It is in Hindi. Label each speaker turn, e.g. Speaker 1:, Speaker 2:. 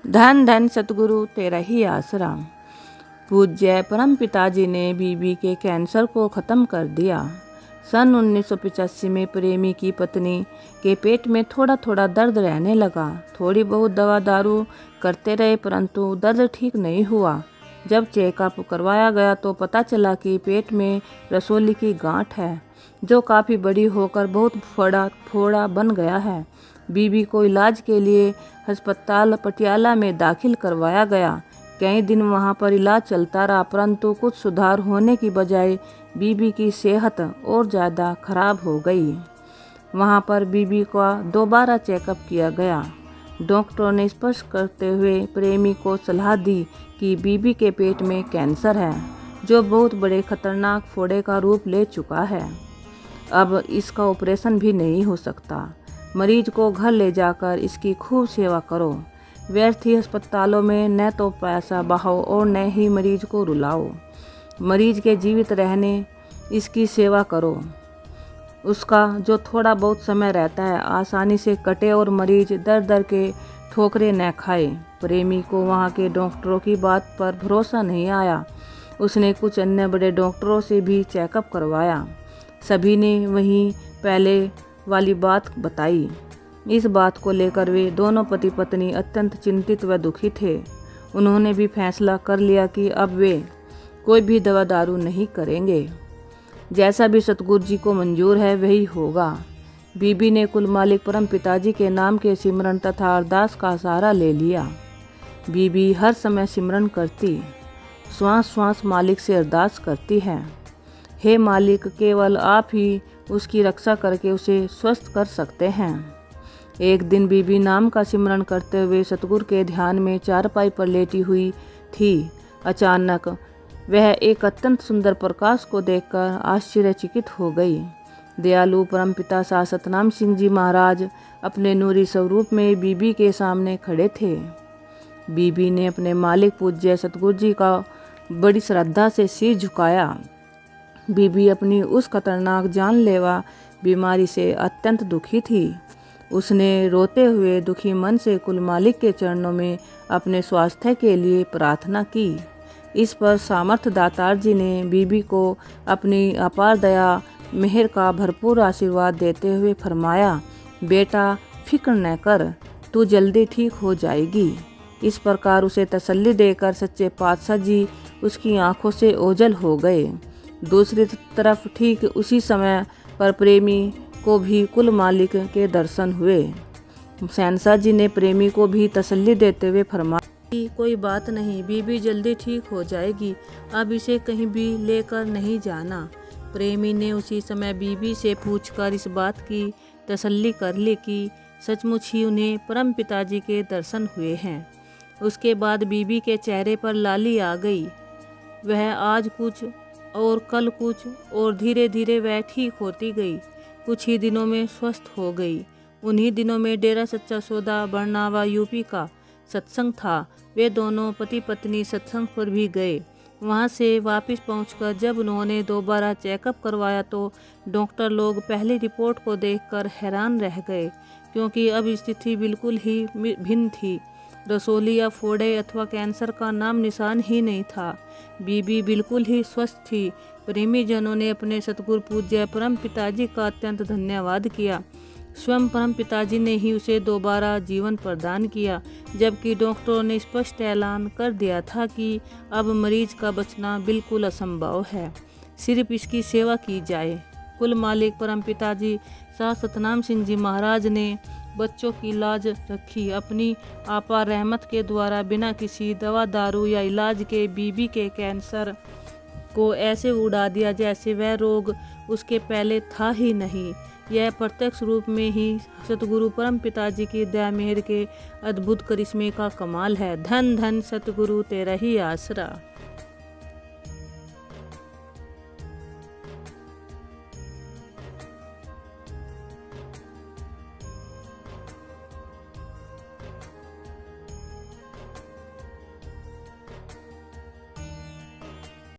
Speaker 1: धन धन सतगुरु तेरा ही आसरा। पूज्य परम पिताजी ने बीबी के कैंसर को ख़त्म कर दिया। सन 1985 में प्रेमी की पत्नी के पेट में थोड़ा थोड़ा दर्द रहने लगा। थोड़ी बहुत दवा दारू करते रहे परंतु दर्द ठीक नहीं हुआ। जब चेकअप करवाया गया तो पता चला कि पेट में रसोली की गांठ है जो काफ़ी बड़ी होकर बहुत फोड़ा बन गया है। बीबी को इलाज के लिए अस्पताल पटियाला में दाखिल करवाया गया। कई दिन वहां पर इलाज चलता रहा परंतु कुछ सुधार होने की बजाय बीबी की सेहत और ज़्यादा खराब हो गई। वहां पर बीबी का दोबारा चेकअप किया गया। डॉक्टरों ने स्पष्ट करते हुए प्रेमी को सलाह दी कि बीबी के पेट में कैंसर है जो बहुत बड़े खतरनाक फोड़े का रूप ले चुका है। अब इसका ऑपरेशन भी नहीं हो सकता। मरीज को घर ले जाकर इसकी खूब सेवा करो। व्यर्थ ही अस्पतालों में न तो पैसा बहाओ और न ही मरीज को रुलाओ। मरीज के जीवित रहने इसकी सेवा करो। उसका जो थोड़ा बहुत समय रहता है आसानी से कटे और मरीज दर दर के ठोकरे न खाए। प्रेमी को वहाँ के डॉक्टरों की बात पर भरोसा नहीं आया। उसने कुछ अन्य बड़े डॉक्टरों से भी चेकअप करवाया। सभी ने वहीं पहले वाली बात बताई। इस बात को लेकर वे दोनों पति पत्नी अत्यंत चिंतित व दुखी थे। उन्होंने भी फैसला कर लिया कि अब वे कोई भी दवा दारू नहीं करेंगे। जैसा भी सतगुरु जी को मंजूर है वही होगा। बीबी ने कुल मालिक परम पिताजी के नाम के सिमरन तथा अरदास का सहारा ले लिया। बीबी हर समय सिमरन करती, श्वास श्वास मालिक से अरदास करती है। हे मालिक, केवल आप ही उसकी रक्षा करके उसे स्वस्थ कर सकते हैं। एक दिन बीबी नाम का सिमरन करते हुए सतगुरु के ध्यान में चारपाई पर लेटी हुई थी। अचानक वह एक अत्यंत सुंदर प्रकाश को देखकर आश्चर्यचकित हो गई। दयालु परमपिता शाह सतनाम सिंह जी महाराज अपने नूरी स्वरूप में बीबी के सामने खड़े थे। बीबी ने अपने मालिक पूज्य सतगुरु जी का बड़ी श्रद्धा से सिर झुकाया। बीबी अपनी उस खतरनाक जानलेवा बीमारी से अत्यंत दुखी थी। उसने रोते हुए दुखी मन से कुल मालिक के चरणों में अपने स्वास्थ्य के लिए प्रार्थना की। इस पर सामर्थ दातार जी ने बीबी को अपनी अपार दया मेहर का भरपूर आशीर्वाद देते हुए फरमाया, बेटा फिक्र न कर, तू जल्दी ठीक हो जाएगी। इस प्रकार उसे तसल्ली देकर सच्चे पातशाह जी उसकी आंखों से ओझल हो गए। दूसरी तरफ ठीक उसी समय पर प्रेमी को भी कुल मालिक के दर्शन हुए। शहंशाह जी ने प्रेमी को भी तसल्ली देते हुए फरमाया कि कोई बात नहीं, बीबी जल्दी ठीक हो जाएगी, अब इसे कहीं भी लेकर नहीं जाना। प्रेमी ने उसी समय बीबी से पूछकर इस बात की तसल्ली कर ली कि सचमुच ही उन्हें परम पिताजी के दर्शन हुए हैं। उसके बाद बीबी के चेहरे पर लाली आ गई। वह आज कुछ और कल कुछ और धीरे धीरे वह ठीक होती गई। कुछ ही दिनों में स्वस्थ हो गई। उन्हीं दिनों में डेरा सच्चा सौदा बरनावा यूपी का सत्संग था। वे दोनों पति पत्नी सत्संग पर भी गए। वहां से वापस पहुंचकर जब उन्होंने दोबारा चेकअप करवाया तो डॉक्टर लोग पहली रिपोर्ट को देखकर हैरान रह गए, क्योंकि अब स्थिति बिल्कुल ही भिन्न थी। रसोली या फोड़े अथवा कैंसर का नाम निशान ही नहीं था। बीबी बिल्कुल ही स्वस्थ थी। प्रेमी जनों ने अपने सतगुरु पूज्य परम पिताजी का अत्यंत धन्यवाद किया। स्वयं परम पिताजी ने ही उसे दोबारा जीवन प्रदान किया, जबकि डॉक्टरों ने स्पष्ट ऐलान कर दिया था कि अब मरीज का बचना बिल्कुल असंभव है, सिर्फ इसकी सेवा की जाए। कुल मालिक परम पिताजी शाह सतनाम सिंह जी महाराज ने बच्चों की लाज रखी। अपनी आपार रहमत के द्वारा बिना किसी दवा दारू या इलाज के बीबी के कैंसर को ऐसे उड़ा दिया जैसे वह रोग उसके पहले था ही नहीं। यह प्रत्यक्ष रूप में ही सतगुरु परम पिताजी की दया मेहर के अद्भुत करिश्मे का कमाल है। धन धन सतगुरु तेरा ही आसरा।